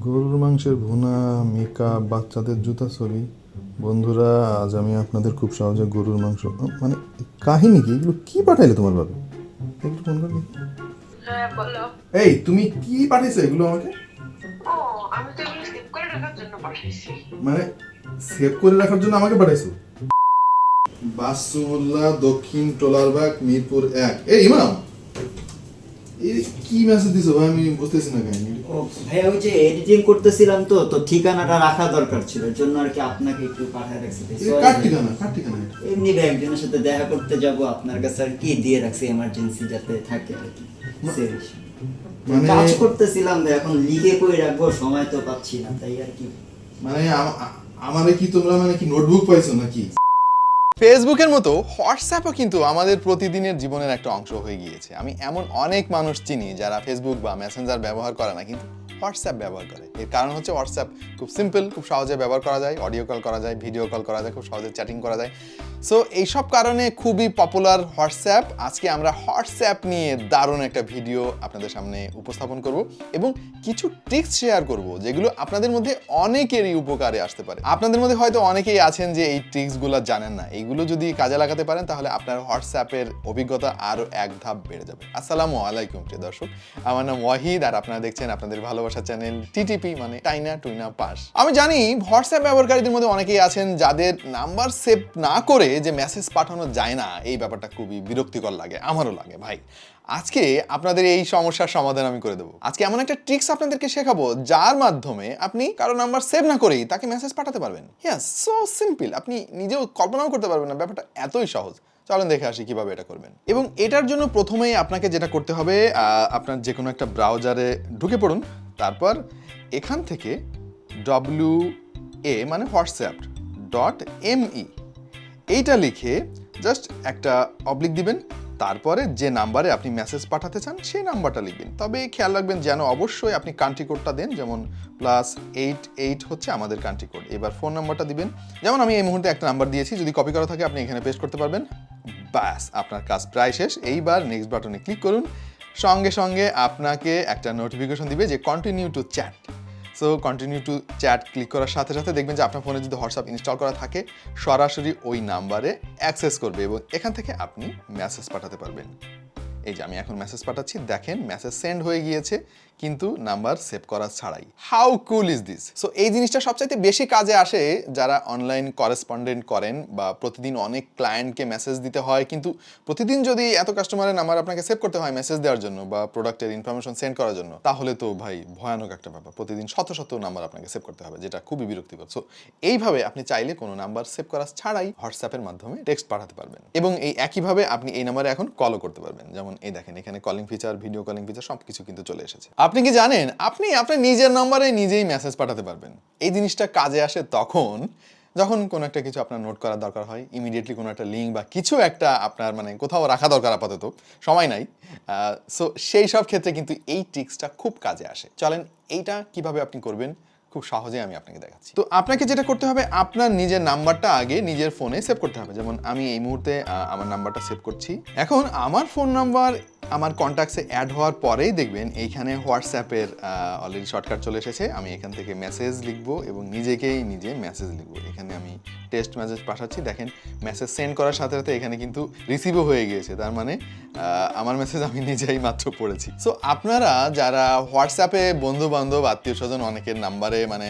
গরুর মাংসের ভুনা, মেকআপ, বাচ্চাদের জুতা ছবি। বন্ধুরা, আজ আমি আপনাদের খুব সহজে গরুর মাংস মানে কাহিনী কি, এগুলো কি পাঠাইলে তোমার ভাবে? একটু ফোন করবি? হ্যাঁ বলো। এই তুমি কি পাঠাইছো এগুলো আমাকে? ও, আমি তো এগুলো সেভ করে রাখার জন্য পাঠাইছি। মানে সেভ করে রাখার জন্য আমাকে পাঠাইছো? বাসুল্লাহ, দক্ষিণ টোলারবাগ, মিরপুর 1। এই ইমাম, এই কি মেসেজ দিছো ভাই? আমি বুঝতেছি না কাহিনী। ও ভাই, ওই যে এডিটিং করতেছিলাম তো তো ঠিকানাটা রাখা দরকার ছিল, এর জন্য আর কি আপনাকে একটু পাঠিয়ে রাখছি। কার ঠিকানা? কার ঠিকানা? এমনি ভাই একজনের সাথে দেখা করতে যাব, আপনার কাছে আর কি দিয়ে রাখছি এমার্জেন্সি যাতে থাকে আর কি। মানে কাজ করতেছিলাম তো, এখন লিখে কই রাখবো, সময় তো পাচ্ছি না, তাই আর কি। মানে আমারে কি তোমরা মানে কি নোটবুক পাইছো নাকি? ফেসবুকের মতো হোয়াটসঅ্যাপও কিন্তু আমাদের প্রতিদিনের জীবনের একটা অংশ হয়ে গিয়েছে। আমি এমন অনেক মানুষ চিনি যারা ফেসবুক বা মেসেঞ্জার ব্যবহার করে না, কিন্তু হোয়াটসঅ্যাপ ব্যবহার করে। এর কারণ হচ্ছে হোয়াটসঅ্যাপ খুব সিম্পল, খুব সহজে ব্যবহার করা যায়, অডিও কল করা যায়, ভিডিও কল করা যায়, খুব সহজে চ্যাটিং করা যায়। সো এইসব কারণে খুবই পপুলার হোয়াটসঅ্যাপ। আজকে আমরা হোয়াটসঅ্যাপ নিয়ে দারুণ একটা ভিডিও আপনাদের সামনে উপস্থাপন করব এবং কিছু ট্রিক্স শেয়ার করব যেগুলো আপনাদের মধ্যে অনেকেরই উপকারে আসতে পারে। আপনাদের মধ্যে হয়তো অনেকেই আছেন যে এই ট্রিক্সগুলো জানেন না। এইগুলো যদি কাজে লাগাতে পারেন তাহলে আপনার হোয়াটসঅ্যাপের অভিজ্ঞতা আরও এক ধাপ বেড়ে যাবে। আসসালামু আলাইকুম প্রিয় দর্শক, আমার নাম ওয়াহিদ আর আপনারা দেখছেন আপনাদের ভালোবাসা চ্যানেল টিটিপি, মানে টাইনা টুইনা পাস। আমি জানি হোয়াটসঅ্যাপ ব্যবহারকারীদের মধ্যে অনেকেই আছেন যাদের নাম্বার সেভ না করে যে মেসেজ পাঠানো যায় না, এই ব্যাপারটা খুবই বিরক্তিকর লাগে, আমারও লাগে ভাই। আজকে আপনাদের এই সমস্যার সমাধান আমি করে দেবো। আজকে এমন একটা ট্রিক্স আপনাদেরকে শেখাবো যার মাধ্যমে আপনি কারো নাম্বার সেভ না করেই তাকে মেসেজ পাঠাতে পারবেন। ইয়েস, সো সিম্পল, আপনি নিজেও কল্পনাও করতে পারবেন না, ব্যাপারটা এতই সহজ। চলেন দেখে আসি কিভাবে এটা করবেন। এবং এটার জন্য প্রথমেই আপনাকে যেটা করতে হবে, আপনার যে কোনো একটা ব্রাউজারে ঢুকে পড়ুন। তারপর এখান থেকে মানে whatsapp.me এইটা লিখে জাস্ট একটা অবলিক দিবেন। তারপরে যে নাম্বারে আপনি মেসেজ পাঠাতে চান সেই নাম্বারটা লিখবেন। তবে খেয়াল রাখবেন যেন অবশ্যই আপনি কান্ট্রি কোডটা দেন, যেমন +88 হচ্ছে আমাদের কান্ট্রি কোড। এবার ফোন নাম্বারটা দিবেন, যেমন আমি এই মুহূর্তে একটা নাম্বার দিয়েছি, যদি কপি করা থাকে আপনি এখানে পেস্ট করতে পারবেন। ব্যাস, আপনার কাজ প্রায় শেষ। এইবার নেক্সট বাটনে ক্লিক করুন। সঙ্গে সঙ্গে আপনাকে একটা নোটিফিকেশন দিবে যে continue to chat. So continue to chat click করার সাথে সাথে দেখবেন যে আপনার ফোনে যদি হোয়াটসঅ্যাপ ইনস্টল করা থাকে সরাসরি ওই নাম্বারে অ্যাক্সেস করবে এবং এখান থেকে আপনি মেসেজ পাঠাতে পারবেন। এই যে আমি এখন মেসেজ পাঠাচ্ছি, দেখেন মেসেজ সেন্ড হয়ে গিয়েছে কিন্তু নাম্বার সেভ করা ছাড়াই। How cool is this? So এই জিনিসটা সবচাইতে বেশি কাজে আসে যারা অনলাইন করেসপন্ডেন্ট করেন বা প্রতিদিন অনেক ক্লায়েন্টকে মেসেজ দিতে হয়, কিন্তু প্রতিদিন যদি এত কাস্টমারের নাম্বার আপনাকে সেভ করতে হয় মেসেজ দেওয়ার জন্য বা প্রোডাক্টের ইনফরমেশন সেন্ড করার জন্য, তাহলে তো ভাই ভয়ানক একটা ব্যাপার। প্রতিদিন শত শত নাম্বার আপনাকে সেভ করতে হবে, যেটা খুবই বিরক্তিকর। সো এইভাবে আপনি চাইলে কোনো নাম্বার সেভ করা ছাড়াই হোয়াটসঅ্যাপের মাধ্যমে টেক্সট পাঠাতে পারবেন এবং এই একইভাবে আপনি এই নাম্বারে এখন কলও করতে পারবেন। যেমন এই দেখেন এখানে calling feature, video calling feature সবকিছু কিন্তু চলে এসেছে। আপনি কি জানেন আপনি আপনার নিজের নাম্বারে নিজেই মেসেজ পাঠাতে পারবেন? এই জিনিসটা কাজে আসে যখন কোনো একটা কিছু আপনার নোট করার দরকার হয়, ইমিডিয়েটলি কোনো একটা লিঙ্ক বা কিছু একটা আপনার মানে কোথাও রাখা দরকার, আপাতত সময় নাই। সো সেই সব ক্ষেত্রে কিন্তু এই ট্রিক্সটা খুব কাজে আসে। চলেন এইটা কিভাবে আপনি করবেন খুব সহজে আমি আপনাকে দেখাচ্ছি। তো আপনাকে যেটা করতে হবে, আপনার নিজের নাম্বারটা আগে নিজের ফোনে সেভ করতে হবে। যেমন আমি এই মুহূর্তে আমার নাম্বারটা সেভ করছি। এখন আমার ফোন নাম্বার আমার কন্ট্যাক্টসে অ্যাড হওয়ার পরেই দেখবেন এইখানে হোয়াটসঅ্যাপের অলরেডি শর্টকাট চলে এসেছে। আমি এখান থেকে মেসেজ লিখবো এবং নিজেকেই নিজে মেসেজ লিখবো। এখানে আমি টেক্সট মেসেজ পাঠাচ্ছি, দেখেন মেসেজ সেন্ড করার সাথে সাথে এখানে কিন্তু রিসিভও হয়ে গিয়েছে, তার মানে আমার মেসেজ আমি নিজেই মাত্র পড়েছি। সো আপনারা যারা হোয়াটসঅ্যাপে বন্ধু বান্ধব আত্মীয় স্বজন অনেকের নাম্বারে মানে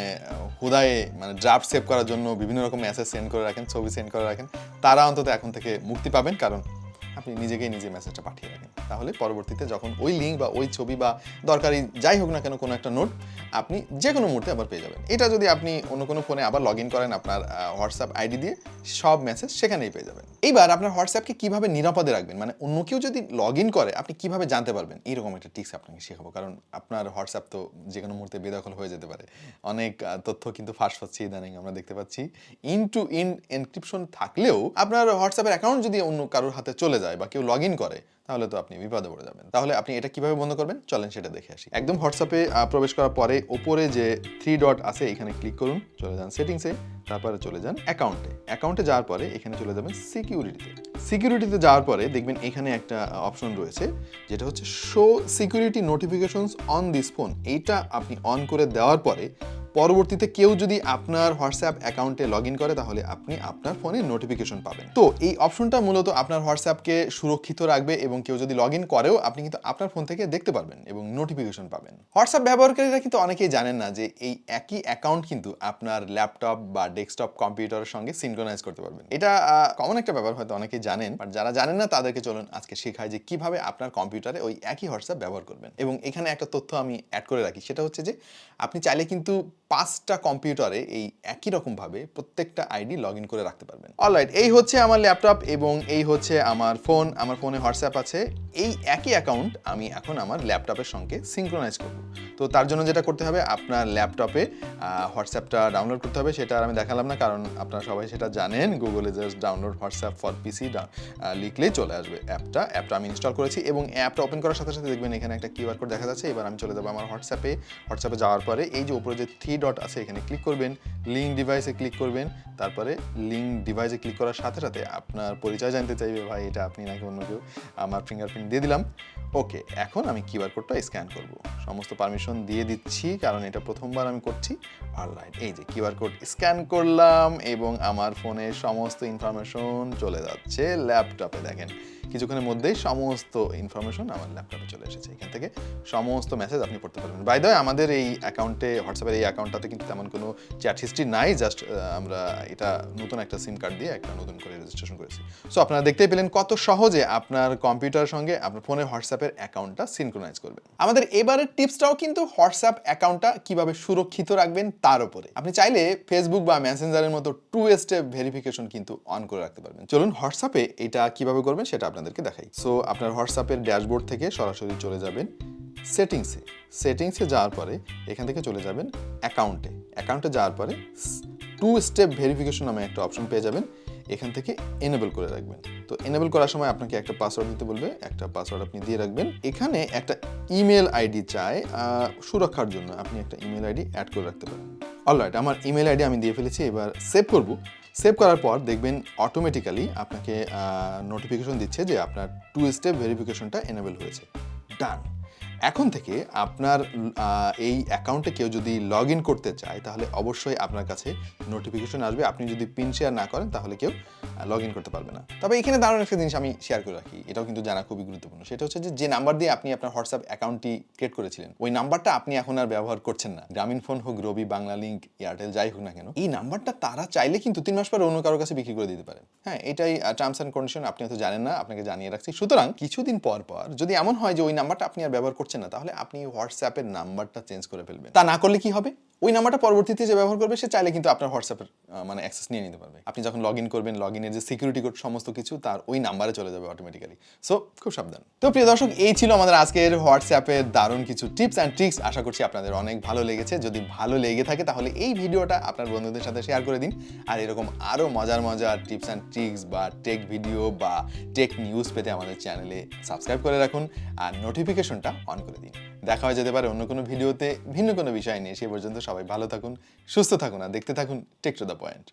হুদায় মানে ড্রাফট সেভ করার জন্য বিভিন্ন রকম মেসেজ সেন্ড করে রাখেন, ছবি সেন্ড করে রাখেন, তারা অন্তত এখন থেকে মুক্তি পাবেন, কারণ আপনি নিজেকেই নিজে মেসেজটা পাঠিয়ে রাখেন। তাহলে পরবর্তীতে যখন ওই লিঙ্ক বা ওই ছবি বা দরকারি যাই হোক না কেন কোনো একটা নোট আপনি যে কোনো মুহূর্তে আবার পেয়ে যাবেন। এটা যদি আপনি অন্য কোনো ফোনে আবার লগ ইন করেন আপনার হোয়াটসঅ্যাপ আইডি দিয়ে, সব মেসেজ সেখানেই পেয়ে যাবেন। এইবার আপনার হোয়াটসঅ্যাপকে কিভাবে নিরাপদে রাখবেন, মানে অন্য কেউ যদি লগ ইন করে আপনি কিভাবে জানতে পারবেন, এইরকম একটা টিপস আপনাকে শেখাবো। কারণ আপনার হোয়াটসঅ্যাপ তো যে কোনো মুহূর্তে বেদখল হয়ে যেতে পারে। অনেক তথ্য কিন্তু ফাঁস হচ্ছে ইদানিং, আমরা দেখতে পাচ্ছি। ইন টু ইন এনক্রিপশন থাকলেও আপনার হোয়াটসঅ্যাপের অ্যাকাউন্ট যদি অন্য কারোর হাতে চলে যায় বা কেউ লগ ইন করে, তাহলে তো আপনি বিপদে পড়ে যাবেন। তাহলে আপনি এটা কিভাবে বন্ধ করবেন চলেন সেটা দেখে আসি। একদম হোয়াটসঅ্যাপে প্রবেশ করার পরে ওপরে যে 3 ডট আছে এখানে ক্লিক করুন, চলে যান সেটিংসে, তারপরে চলে যান অ্যাকাউন্টে যাওয়ার পরে এখানে চলে যাবেন সিকিউরিটিতে যাওয়ার পরে দেখবেন এখানে একটা অপশন রয়েছে যেটা হচ্ছে show security notifications on this phone. এইটা আপনি অন করে দেওয়ার পরে পরবর্তীতে কেউ যদি আপনার হোয়াটসঅ্যাপ অ্যাকাউন্টে লগ ইন করে তাহলে আপনি আপনার ফোনে নোটিফিকেশন পাবেন। তো এই অপশনটা মূলত আপনার হোয়াটসঅ্যাপকে সুরক্ষিত রাখবে এবং কেউ যদি লগ ইন করেও আপনি কিন্তু আপনার ফোন থেকে দেখতে পারবেন এবং নোটিফিকেশন পাবেন। হোয়াটসঅ্যাপ ব্যবহারকারীরা কিন্তু অনেকেই জানেন না যে এই একই অ্যাকাউন্ট কিন্তু আপনার ল্যাপটপ বা ডেস্কটপ কম্পিউটারের সঙ্গে সিনক্রোনাইজ করতে পারবেন। এটা কমন একটা ব্যাপার, হয়তো অনেকেই জানেন, বাট যারা জানেন না তাদেরকে চলুন আজকে শেখাই যে কিভাবে আপনার কম্পিউটারে ওই একই হোয়াটসঅ্যাপ ব্যবহার করবেন। এবং এখানে একটা তথ্য আমি অ্যাড করে রাখি, সেটা হচ্ছে যে আপনি চাইলে কিন্তু 5টা কম্পিউটারে এই একই রকমভাবে প্রত্যেকটা আইডি লগ ইন করে রাখতে পারবেন। অলরাইট, এই হচ্ছে আমার ল্যাপটপ এবং এই হচ্ছে আমার ফোন। আমার ফোনে হোয়াটসঅ্যাপ আছে। এই একই অ্যাকাউন্ট আমি এখন আমার ল্যাপটপের সঙ্গে সিনক্রোনাইজ করব। তো তার জন্য যেটা করতে হবে, আপনার ল্যাপটপে হোয়াটসঅ্যাপটা ডাউনলোড করতে হবে। সেটা আর আমি দেখালাম না, কারণ আপনারা সবাই সেটা জানেন। গুগলে just download WhatsApp for PC লিখলেই চলে আসবে অ্যাপটা আমি ইনস্টল করেছি এবং অ্যাপটা ওপেন করার সাথে সাথে দেখবেন এখানে একটা কিউআর কোড দেখা যাচ্ছে। এবার আমি চলে যাবো আমার হোয়াটসঅ্যাপে যাওয়ার পরে এই যে উপরে যে 3 ডট আছে এখানে ক্লিক করবেন, লিঙ্ক ডিভাইসে ক্লিক করবেন, তারপরে লিঙ্ক ডিভাইসে ক্লিক করার সাথে সাথে আপনার পরিচয় জানতে চাইবে, ভাই এটা আপনি নাকি অন্য কেউ। আমার ফিঙ্গারপ্রিন্ট দিয়ে দিলাম। ওকে, এখন আমি কিউআর কোডটা স্ক্যান করব। সমস্ত পারমিশন দিয়ে দিচ্ছি কারণ এটা প্রথমবার আমি করছি। অলরাইট, এই যে কিউআর কোড স্ক্যান করলাম এবং আমার ফোনের সমস্ত ইনফরমেশন চলে যাচ্ছে ল্যাপটপে। দেখেন কিছুক্ষণের মধ্যেই সমস্ত ইনফরমেশন আমার ল্যাপটপে চলে এসেছে। এখান থেকে সমস্ত মেসেজ আপনি পড়তে পারবেন। বাই দ্য ওয়ে, আমাদের এই অ্যাকাউন্টে, হোয়াটসঅ্যাপের এই অ্যাকাউন্টটাতে কিন্তু তেমন কোনো চ্যাট হিস্ট্রি নাই। জাস্ট আমরা এটা নতুন একটা সিম কার্ড দিয়ে একটা নতুন করে রেজিস্ট্রেশন করেছি। সো আপনারা দেখতেই পেলেন কত সহজে আপনার কম্পিউটারের সঙ্গে আপনার ফোনে হোয়াটসঅ্যাপের অ্যাকাউন্টটা সিনক্রোনাইজ করবেন। আমাদের এবারের টিপসটাও কিন্তু হোয়াটসঅ্যাপ অ্যাকাউন্টটা কিভাবে সুরক্ষিত রাখবেন তার উপরে। আপনি চাইলে ফেসবুক বা মেসেঞ্জারের মতো 2 স্টেপ ভেরিফিকেশন কিন্তু অন করে রাখতে পারবেন। চলুন হোয়াটসঅ্যাপে এটা কিভাবে করবেন সেটা আপনাদেরকে দেখাই। সো আপনার হোয়াটসঅ্যাপের ড্যাশবোর্ড থেকে সরাসরি চলে যাবেন সেটিংসে যাওয়ার পরে এখান থেকে চলে যাবেন অ্যাকাউন্টে যাওয়ার পরে 2 স্টেপ ভেরিফিকেশন নামে একটা অপশন পেয়ে যাবেন। এখান থেকে এনেবল করে রাখবেন। তো এনেবল করার সময় আপনাকে একটা পাসওয়ার্ড দিতে বলবে, একটা পাসওয়ার্ড আপনি দিয়ে রাখবেন। এখানে একটা ইমেল আইডি চাই সুরক্ষার জন্য, আপনি একটা ইমেল আইডি অ্যাড করে রাখতে পারেন। অলরাইট, আমার ইমেল আইডি আমি দিয়ে ফেলেছি। এবার সেভ করার পর দেখবেন অটোমেটিক্যালি আপনাকে নোটিফিকেশন দিচ্ছে যে আপনার 2 স্টেপ ভেরিফিকেশনটা এনেবল হয়েছে। ডান। এখন থেকে আপনার এই অ্যাকাউন্টে কেউ যদি লগ ইন করতে চায় তাহলে অবশ্যই আপনার কাছে নোটিফিকেশন আসবে। আপনি যদি পিন শেয়ার না করেন তাহলে কেউ লগ ইন করতে পারবে না। তবে এখানে দারুণ একটা জিনিস আমি শেয়ার করে রাখি, এটাও কিন্তু জানা খুবই গুরুত্বপূর্ণ। সেটা হচ্ছে যে নাম্বার দিয়ে আপনি আপনার হোয়াটসঅ্যাপ অ্যাকাউন্টটি ক্রিয়েট করেছিলেন, ওই নাম্বারটা আপনি এখন আর ব্যবহার করছেন না। গ্রামীণ ফোন হোক, রবি, বাংলা লিঙ্ক, এয়ারটেল, যাই হোক না কেন, এই নাম্বারটা তারা চাইলে কিন্তু 3 মাস পরে অন্য কারোর কাছে বিক্রি করে দিতে পারে। হ্যাঁ, এটাই টার্মস অ্যান্ড কন্ডিশন। আপনি হয়তো জানেন না, আপনাকে জানিয়ে রাখছি। সুতরাং কিছুদিন পর যদি এমন হয় যে ওই নাম্বারটা আপনি আর ব্যবহার করছেন না, তাহলে আপনি হোয়াটসঅ্যাপের নাম্বারটা চেঞ্জ করে ফেলবেন। তা না করলে কি হবে, ওই নাম্বারটা পরবর্তীতে যে ব্যবহার করবে সে চাইলে কিন্তু আপনার হোয়াটসঅ্যাপের অ্যাক্সেস নিয়ে নিতে পারবে। আপনি যখন লগ ইন করবেন, লগ ইনের যে সিকিউরিটি কোড সমস্ত কিছু তার ওই নাম্বারে চলে যাবে অটোমেটিক্যালি। সো খুব সাবধান। তো প্রিয় দর্শক, এই ছিল আমাদের আজকের হোয়াটসঅ্যাপের দারুণ কিছু টিপস অ্যান্ড ট্রিক্স। আশা করছি আপনাদের অনেক ভালো লেগেছে। যদি ভালো লেগে থাকে তাহলে এই ভিডিওটা আপনার বন্ধুদের সাথে শেয়ার করে দিন। আর এরকম আরও মজার টিপস অ্যান্ড ট্রিক্স বা টেক ভিডিও বা টেক নিউজ পেতে আমাদের চ্যানেলে সাবস্ক্রাইব করে রাখুন আর নোটিফিকেশনটা অন করে দিন। দেখা হয়ে যেতে পারে অন্য কোনো ভিডিওতে ভিন্ন কোনো বিষয় নিয়ে। সে পর্যন্ত সবাই ভালো থাকুন, সুস্থ থাকুন আর দেখতে থাকুন টেক টু দ্য পয়েন্ট।